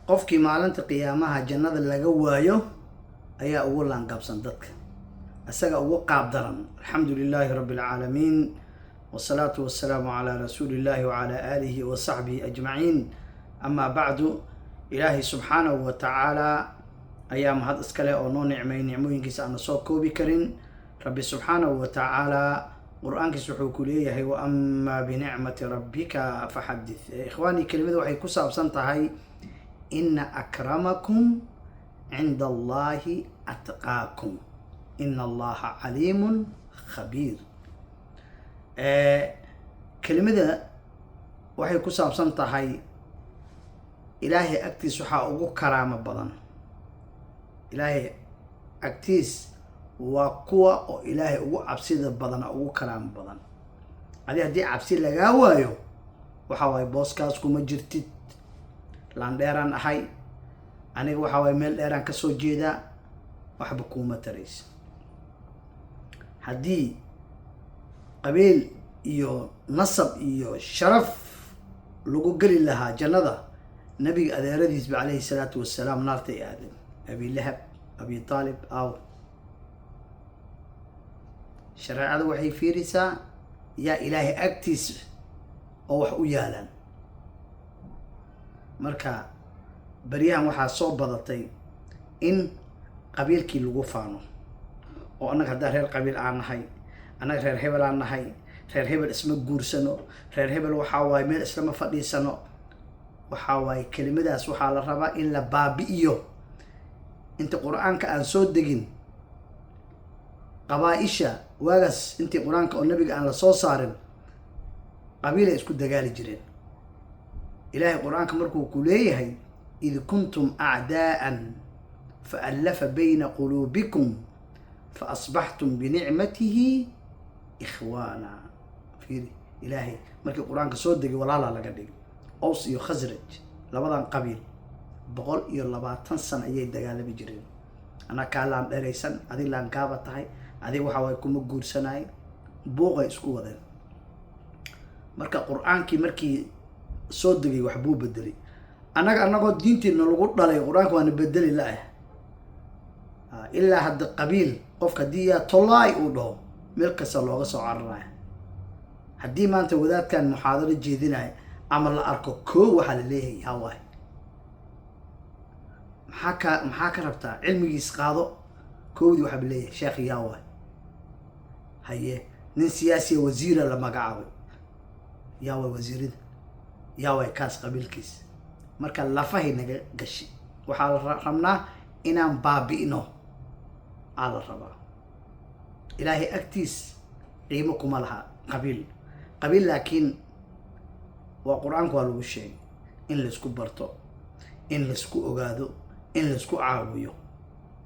qofkii maalinta qiyaamaha jannada laga waayo ayaa ugu laanqabsan dadka asaga ugu qaab daran. alxamdulilaahi rabbi alcaalamiin wasalaatu wasalaamu calaa rasuulillahi wacalaa aalihi wa saxbihi ajmaciin. amaa bacdu, ilaahay subxaanahu wa tacaalaa ayaa mahad iskale oo noo nicmay nicmooyinkiisa aan soo koobi karin. rabbi subxaanahu wa tacaalaa qur-aankiis wuxuu ku leeyahay wa amaa binicmati rabbika faxadith. ikhwaanii, kelimada waxay ku saabsan tahay ina akramakum cinda allahi atqaakum ina allaha caliimun khabiir. kelimada waxay ku saabsan tahay ilaahay agtiis waxaa ugu karaamo badan. ilaahay agtiis waa kuwa oo ilaahay ugu cabsida badan, ugu karaamo badan. adi haddii cabsi lagaa waayo waxaa waaye booskaas kuma jirtid. laandheeraan ahay aniga, waxaa waaye meel dheeraan kasoo jeedaa, waxba kuuma taraysa. haddii qabiil iyo nasab iyo sharaf lagu geli lahaa jannada, nabiga adeeradiisba calayhi salaatu wasalaam naartay aadeen. abi lahab, abi taalib aw. shareecada waxay fiirisaa yaa ilaahay agtiisa oo wax u yaalaan. marka baryahan waxaa soo badatay in qabiilkii lagu faano, oo annaga haddaa reer qabiil aan nahay, annaga reer hebel aan nahay, reer hebel isma guursano, reer hebel waxaa waaye meel islama fadhiisano. waxaa waaye kelimadaas waxaa la rabaa in la baabi'iyo. inta qur-aanka aan soo degin, qabaa-isha waagaas intii qur-aanka oo nabiga aan la soo saarin, qabiilay isku dagaali jireen. ilaahay qur-aanka markuu ku leeyahay id kuntum acdaa'an faallafa bayna quluubikum faasbaxtum binicmatihi ikhwaana. fiiri, ilaahay markii qur-aanka soo degay walaalaa laga dhigay. ows iyo khasraj, labadan qabiil 120 sano ayay dagaalami jireen. anaa kaa laan dheraysan, adig laan gaaba tahay, adig waxaa waay kuma guursanaay, buuqay isku wadeen. marka qur-aankii markii soo degay wax buu bedelay. annagoo diintiina lagu dhalay qur-aanka waana bedeli la-ah. ilaa hadda qabiil qofka haddii yaa tolaay uu dhaho meel kasta looga soo cararaya. haddii maanta wadaadkan muxaadaro jeedinaya ama la arko koo, waxaa la leeyahay hawaay maxaa ka rabtaa, cilmigiis qaado. koowdii waxaa la leeyahay sheekh yaawaay. haye nin siyaasiya wasiira la magacaabay, yaawaay wasiirada, yaawaay kaas qabiilkiis. marka lafahay naga gashi. waxaa la rabnaa inaan baabi'ino aa la rabaa. ilaahay agtiis qiimo kuma laha qabiil laakiin waa qur-aanka waa lagu sheegay in laisku barto, in laisku ogaado, in laisku caawiyo.